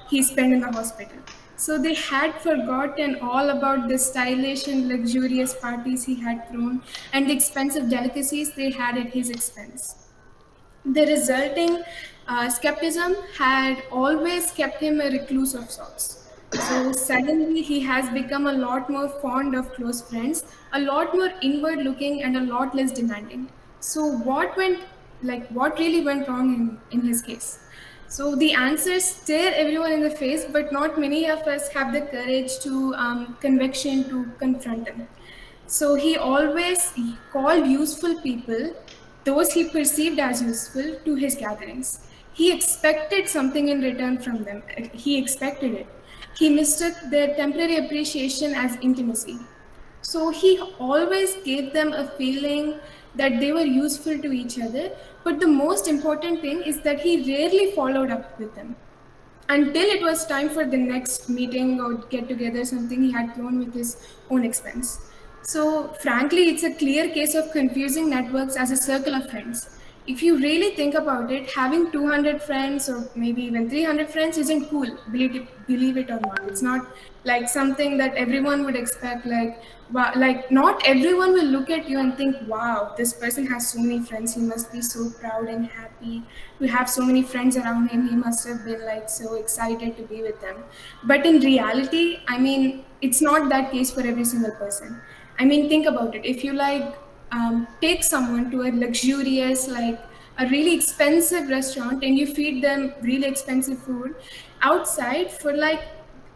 He spent in the hospital. So they had forgotten all about the stylish and luxurious parties he had thrown and the expensive delicacies they had at his expense. The resulting skepticism had always kept him a recluse of sorts. So suddenly he has become a lot more fond of close friends, a lot more inward looking, and a lot less demanding. So what really went wrong in his case? So the answers stare everyone in the face, but not many of us have the courage to conviction to confront them. So he always called useful people, those he perceived as useful, to his gatherings. He expected something in return from them. He expected it. He mistook their temporary appreciation as intimacy. So he always gave them a feeling that they were useful to each other. But the most important thing is that he rarely followed up with them until it was time for the next meeting or get together, something he had thrown with his own expense. So frankly, it's a clear case of confusing networks as a circle of friends. If you really think about it, having 200 friends or maybe even 300 friends isn't cool, believe it or not. It's not like something that everyone would expect, like not everyone will look at you and think, wow, this person has so many friends, he must be so proud and happy to have so many friends around him, he must have been like so excited to be with them. But in reality, I mean, it's not that case for every single person. I mean, think about it. If you take someone to a luxurious, like a really expensive restaurant and you feed them really expensive food, outside for like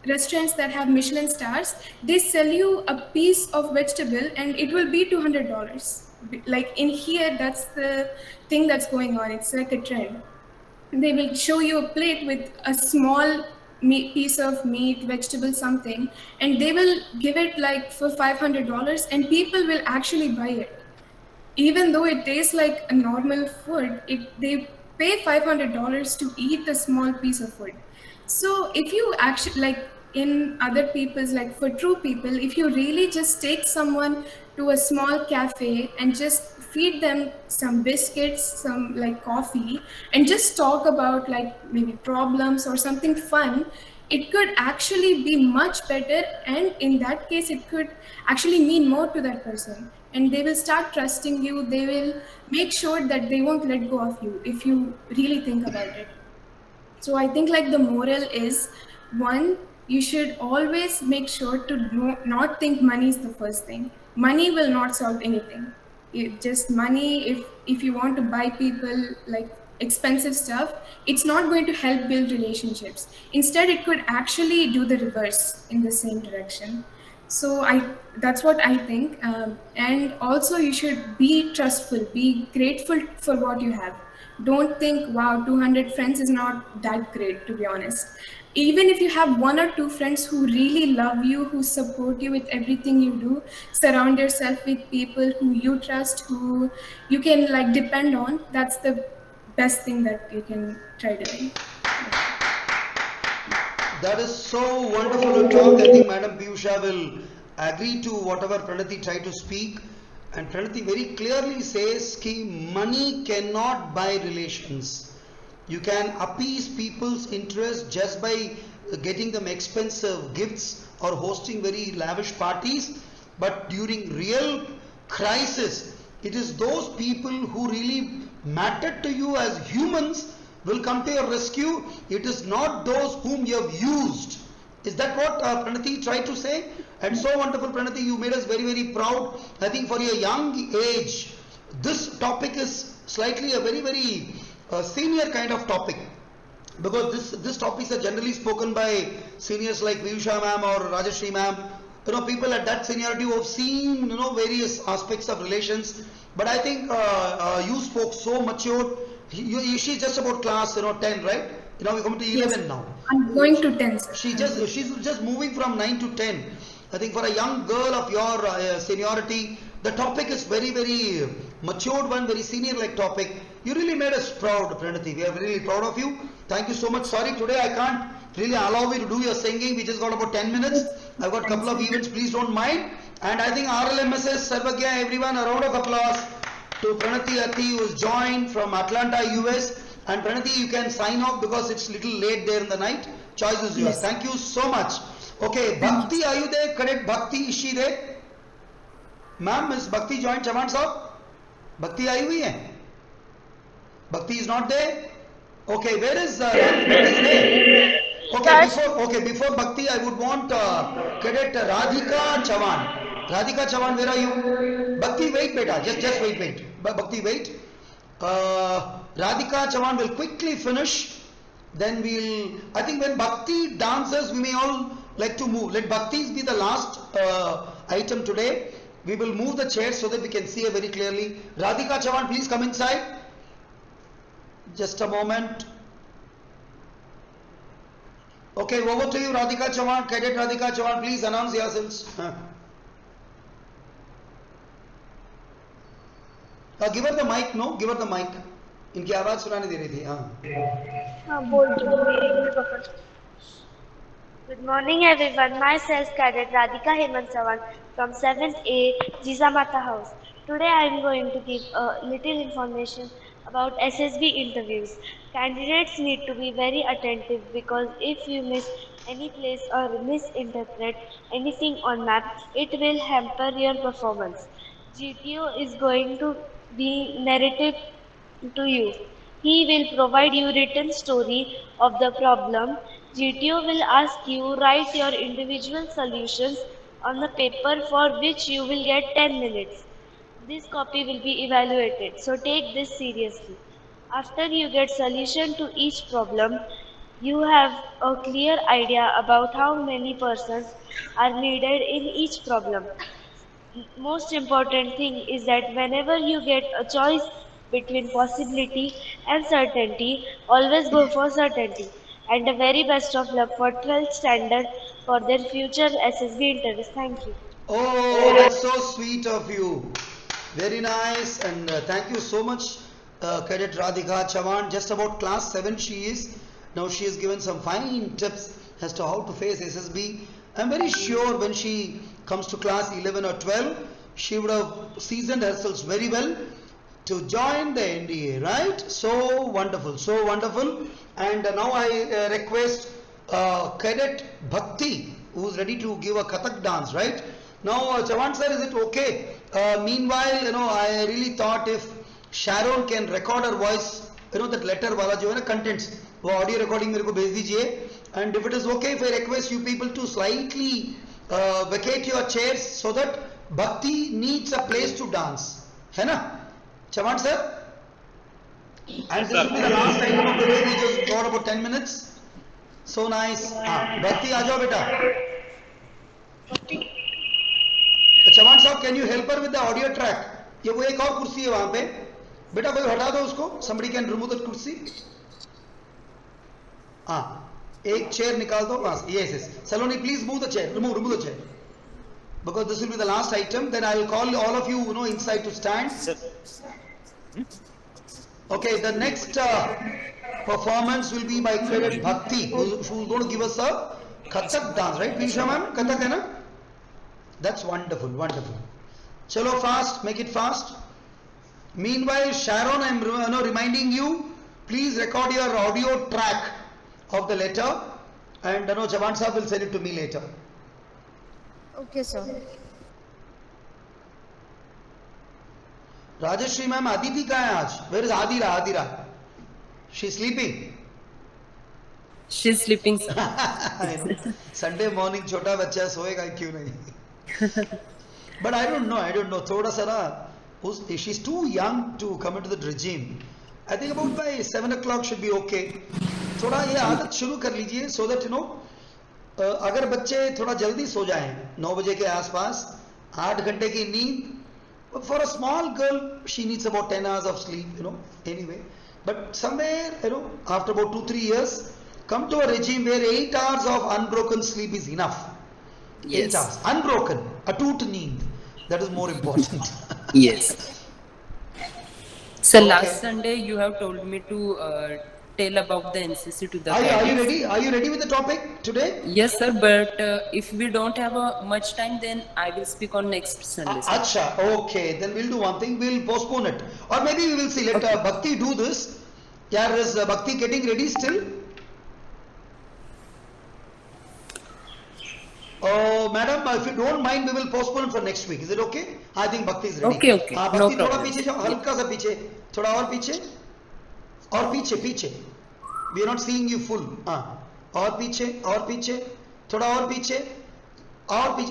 restaurants that have Michelin stars, they sell you a piece of vegetable and it will be $200. Like in here, that's the thing that's going on. It's like a trend. They will show you a plate with a small piece of meat, vegetable, something, and they will give it like for $500 and people will actually buy it. Even though it tastes like a normal food, they pay $500 to eat a small piece of food. So if you actually in other people's, like for true people, if you really just take someone to a small cafe and just feed them some biscuits, some like coffee, and just talk about like maybe problems or something fun, it could actually be much better, and in that case it could actually mean more to that person, and they will start trusting you. They will make sure that they won't let go of you if you really think about it. So I think like the moral is, one, you should always make sure to not think money is the first thing. Money will not solve anything. Just money, if you want to buy people like expensive stuff, it's not going to help build relationships. Instead, it could actually do the reverse in the same direction. So that's what I think. And also you should be trustful, be grateful for what you have. Don't think, wow, 200 friends is not that great, to be honest. Even if you have one or two friends who really love you, who support you with everything you do, surround yourself with people who you trust, who you can like depend on. That's the best thing that you can try doing. That is so wonderful to talk. I think Madam Piyusha will agree to whatever Pranathi tried to speak. And Pranathi very clearly says that money cannot buy relations. You can appease people's interest just by getting them expensive gifts or hosting very lavish parties. But during real crisis, it is those people who really matter to you as humans will come to your rescue. It is not those whom you have used. Is that what Pranathi tried to say? And so wonderful, Pranathi, you made us very, very proud. I think for your young age, this topic is slightly a very, very senior kind of topic. Because this topics are generally spoken by seniors like Piyusha ma'am or Rajashri ma'am. You know, people at that seniority who have seen, you know, various aspects of relations. But I think you spoke so matured. She's just about class, 10, right? You know, we're coming to 11 yes, now. I'm going to 10. Sir. She's just moving from 9 to 10. I think for a young girl of your seniority, the topic is very, very matured one, very senior-like topic. You really made us proud, Pranathi. We are really proud of you. Thank you so much. Sorry, today I can't really allow you to do your singing. We just got about 10 minutes. I've got a couple of events. Please don't mind. And I think RLMSS, Sarvagya, everyone, a round of applause to Pranathi Atthi, who is joined from Atlanta, US. And Pranathi, you can sign off because it's a little late there in the night. Choice is yours. Yes. Thank you so much. Okay, Bhakti, are you there? Correct, Bhakti, is she there? Ma'am, is Bhakti joined Chaman Saab? Bhakti aayi hui hai? Bhakti is not there? Okay, where is Bhakti is there? Okay, before Bhakti, I would want Cadet Radhika Chavan. Radhika Chavan, where are you? Bhakti, wait, beta. Just wait. Bhakti, wait. Radhika Chavan will quickly finish. Then I think when Bhakti dances, we may all like to move. Let Bhaktis be the last item today. We will move the chairs so that we can see her very clearly. Radhika Chavan, please come inside. Just a moment. Okay, over to you, Radhika Chavan. Cadet Radhika Chavan, please announce yourselves. Give her the mic, no? Give her the mic. इनकी आवाज सुनाने दे रही थी. हाँ बोल दो. Good morning everyone. Myself Cadet Radhika Hemant Sawan from 7th A Jizamata House. Today I am going to give a little information about SSB interviews. Candidates need to be very attentive because if you miss any place or misinterpret anything on map, it will hamper your performance. GTO is going to be narrated to you. He will provide you written story of the problem. GTO will ask you write your individual solutions on the paper for which you will get 10 minutes. This copy will be evaluated, so take this seriously. After you get solution to each problem, you have a clear idea about how many persons are needed in each problem. Most important thing is that whenever you get a choice between possibility and certainty, always go for certainty. And the very best of luck for 12th standard for their future SSB interviews. Thank you. Oh, that's so sweet of you. Very nice, and thank you so much, Cadet Radhika Chavan. Just about class 7 she is. Now she has given some fine tips as to how to face SSB. I'm very sure when she comes to class 11 or 12, she would have seasoned herself very well to join the NDA, right? So wonderful, so wonderful. And now I request Cadet Bhakti, who is ready to give a Kathak dance, right? Now, Chavan sir, is it okay? Meanwhile, I really thought if Sharon can record her voice, that letter wala jo hai na contents, wo audio recording mere ko bhej dijiye. And if it is okay, if I request you people to slightly vacate your chairs so that Bhakti needs a place to dance, hai na? Chavan sir? And this will be the last item of the day. We just got about 10 minutes. So nice. Bhakti, aa jao beta. चवान साहब, can you help her with the audio track? ये वो एक और कुर्सी है वहां पे, बेटा कोई हटा दो उसको. somebody can remove that कुर्सी. एक चेयर निकाल दो. yes yes, Saloni, please move the chair, remove the chair, because this will be the last item. Then I will call all of you, inside to stand. Okay, the next performance will be by Cadet Bhakti, who's going to give us a Kathak dance, right? Please, Shaman, Kathak hai na? That's wonderful, wonderful. Chalo, fast, make it fast. Meanwhile, Sharon, I am reminding you, please record your audio track of the letter, and Jawan Sahab will send it to me later. Okay, sir. Rajeshri ma'am, Aditi kahan hai aaj? Where is Adira? Adira? She's sleeping. She's sleeping, sir. I know. Sunday morning, chota bachcha soega kyun nahi? But I don't know. Thoda sa na, she's too young to come into the regime. I think about by 7 o'clock should be okay. Thoda ye aadat shuru kar lijiye so that agar bacche thoda jaldi so jaएं 9 baje ke आसपास, 8 घंटे की नींद. For a small girl, she needs about 10 hours of sleep, anyway. But somewhere, after about 2-3 years, come to a regime where 8 hours of unbroken sleep is enough. Yes. 8 hours, unbroken, atut neend. That is more important. Yes. So Okay. last Sunday you have told me to tell about the NCC to the Are you cadets. ready? Are you ready with the topic today? Yes, sir. But if we don't have much time, then I will speak on next Sunday, sir. Acha, okay. Then we'll do one thing. We'll postpone it, or maybe we will see. Let Bhakti do this. Yeah, is Bhakti getting ready still? Oh, madam, if you don't mind, we will postpone for next week. Is it okay? I think Bhakti is ready. Okay. Bhakti, No थोड़ा problem. पीछे जाओ, हल्का सा पीछे, थोड़ा और पीछे, और पीछे. We are not seeing you full. और पीछे, थोड़ा और पीछे.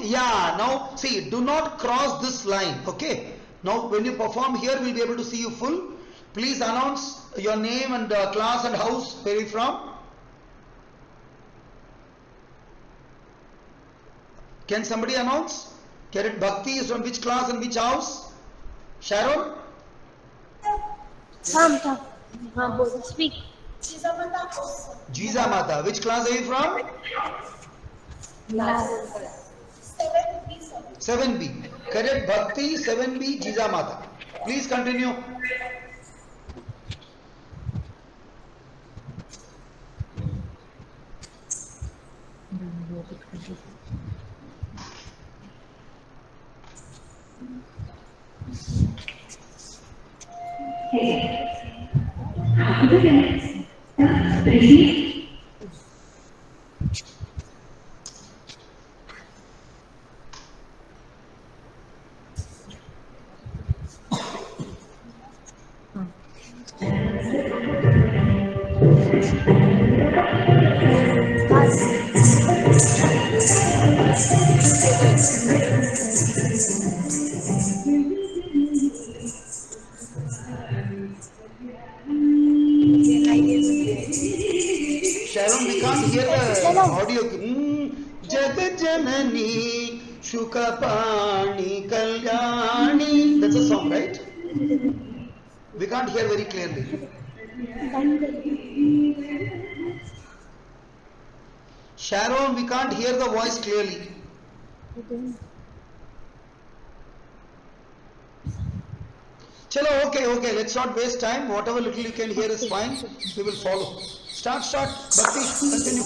Yeah, now see, do not cross this line. Okay. Now when you perform here, we'll be able to see you full. Please announce your name and class and house. Where are you from? Can somebody announce? Cadet Bhakti is from which class and which house? Sharon? Speak. Jiza Mata. Which class are you from? 7B. Cadet Bhakti, 7B, Jiza Mata. Please continue. Sharon, we can't hear the audio. Jagat Janani Shukapani Kalyani. That's a song, right? We can't hear very clearly. Sharon, we can't hear the voice clearly. Chalo, okay, let's not waste time. Whatever little you can hear is fine. We will follow. Start. Bhakti, continue.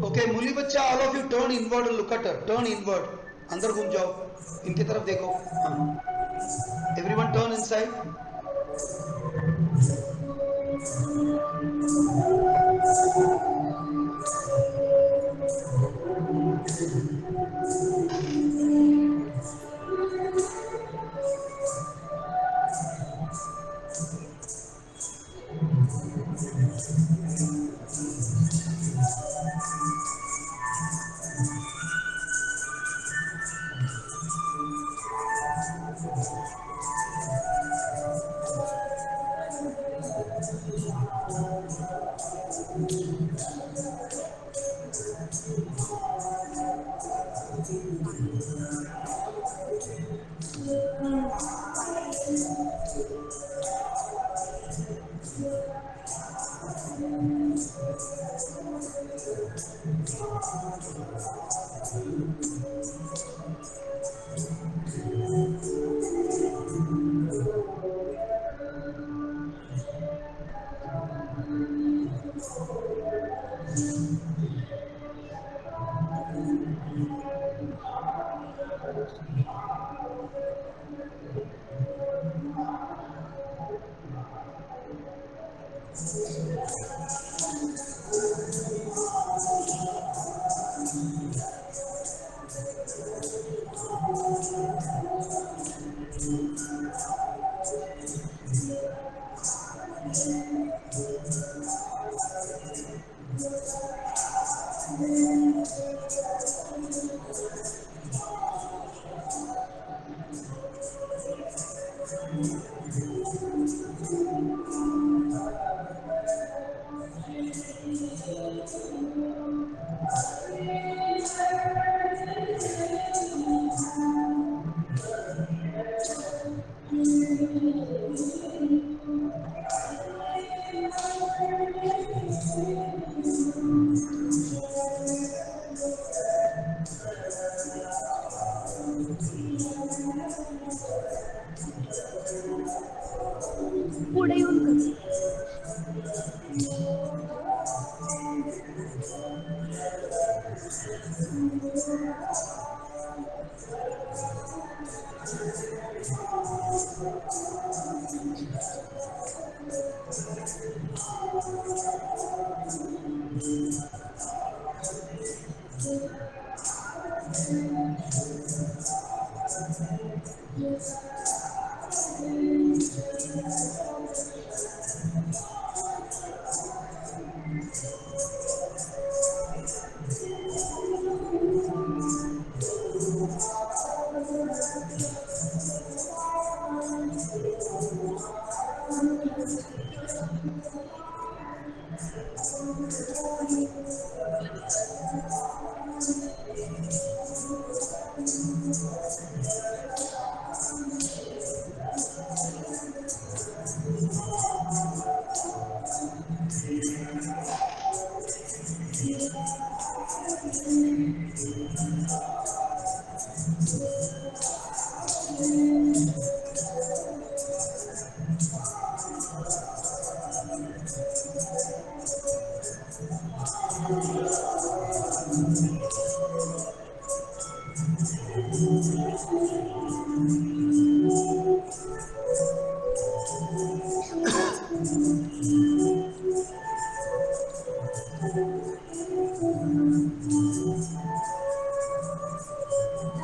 Okay, मूली बच्चा, all of you turn inward and look at her. Turn inward. अंदर घूम जाओ. इनकी तरफ देखो. हाँ. Everyone turn inside.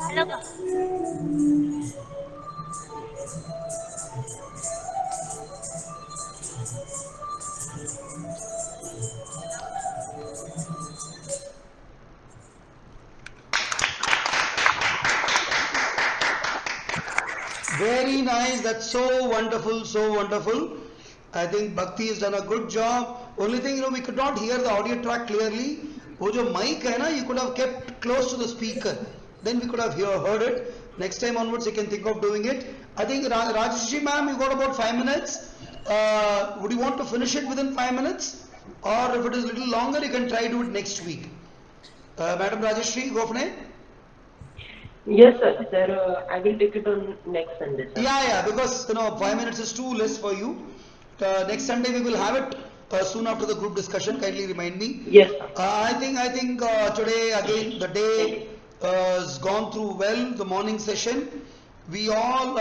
Hello, ka. Very nice. That's so wonderful, so wonderful. I think Bhakti has done a good job. Only thing, we could not hear the audio track clearly. वो जो mic है ना, you could have kept close to the speaker. Then we could have heard it. Next time onwards, you can think of doing it. I think Rajeshri ma'am, you got about 5 minutes. Would you want to finish it within 5 minutes? Or if it is a little longer, you can try to do it next week. Madam Rajeshri, go for it. Yes, sir. Sir, I will take it on next Sunday, sir. Yeah, because 5 minutes is too less for you. Next Sunday we will have it soon after the group discussion. Kindly remind me. Yes, sir. I think today again the day has gone through well. The morning session, we all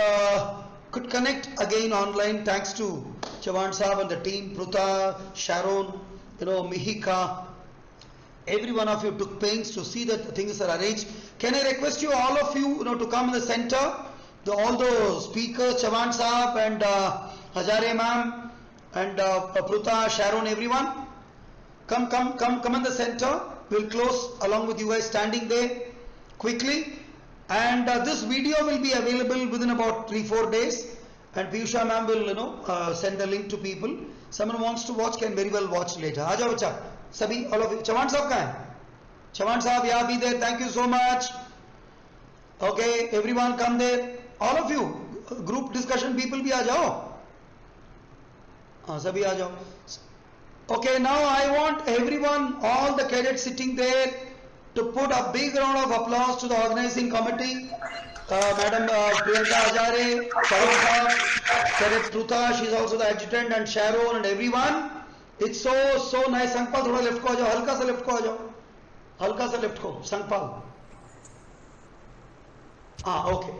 could connect again online thanks to Chavan Saab and the team, Pruta, Sharon, Mihika. Every one of you took pains to see that the things are arranged. Can I request you, all of you, to come in the center? All the speakers, Chavan Saab and Hajare ma'am and Pruta, Sharon, everyone. Come in the center. We'll close along with you guys standing there quickly. And this video will be available within about 3-4 days. And Piyusha ma'am will, send a link to people. Someone wants to watch can very well watch later. Aaja bacha. Sabhi, all of you. Chavan Saab kahan hai? Chavan Saab, yeah, be there. Thank you so much. Okay, everyone come there. All of you, group discussion people bhi aa jao. Sabhi aa jao. Okay, now I want everyone, all the cadets sitting there, to put a big round of applause to the organizing committee. Madam Priyanka Hajare, Chavan Saab, Cadet Pruta, she is also the adjutant, and Sharon and everyone. It's so nice. Sangpal, thoda left ko aa jao, halka sa left ko aa jao. Halka sa left ko, Sangpal. Okay.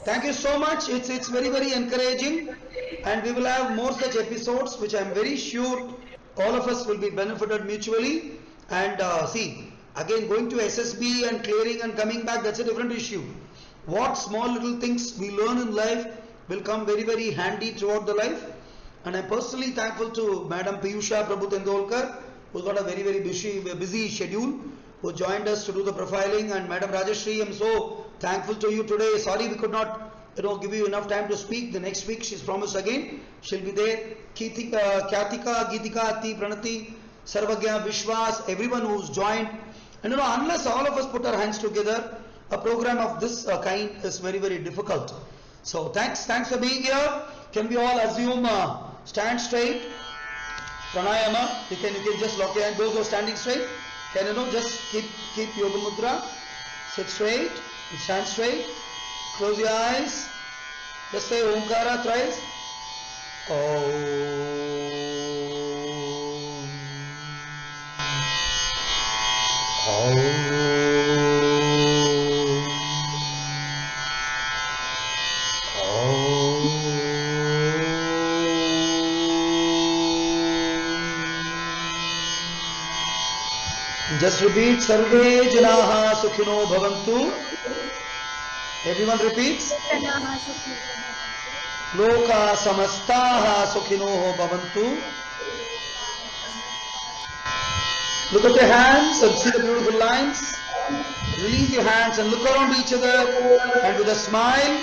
Thank you so much. It's very encouraging, and we will have more such episodes, which I am very sure all of us will be benefited mutually. And see, again going to SSB and clearing and coming back, that's a different issue. What small little things we learn in life will come very handy throughout the life. And I'm personally thankful to Madam Piyusha Prabhu Tendolkar, who's got a very busy schedule, who joined us to do the profiling, and Madam Rajeshri, I'm so thankful to you today. Sorry we could not give you enough time to speak. The next week she's promised again she'll be there. Geetika Atthi, Pranathi, Sarvagya, Vishwas, everyone who's joined. And unless all of us put our hands together, a program of this kind is very difficult. So thanks for being here. Can we all assume stand straight? Pranayama. You can just lock your hands. Those who are standing straight, can just keep yoga mudra. Sit straight and stand straight. Close your eyes. Just say Omkara thrice. Om. Just repeat, Sarve Janaha Sukhino Bhavantu. Everyone repeats. Loka Samastaha Sukhino Bhavantu. Look at your hands and see the beautiful lines. Release your hands and look around each other and with a smile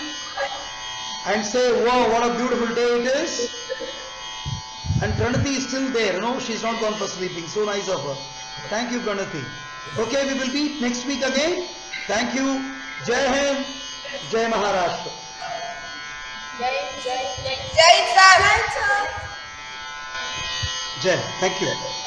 and say, wow, what a beautiful day it is. And Pranathi is still there, she's not gone for sleeping. So nice of her. Thank you, Pranathi. Okay, we will meet next week again. Thank you. Jai Hind, Jai Maharashtra. Jai sir. Jai. Thank you.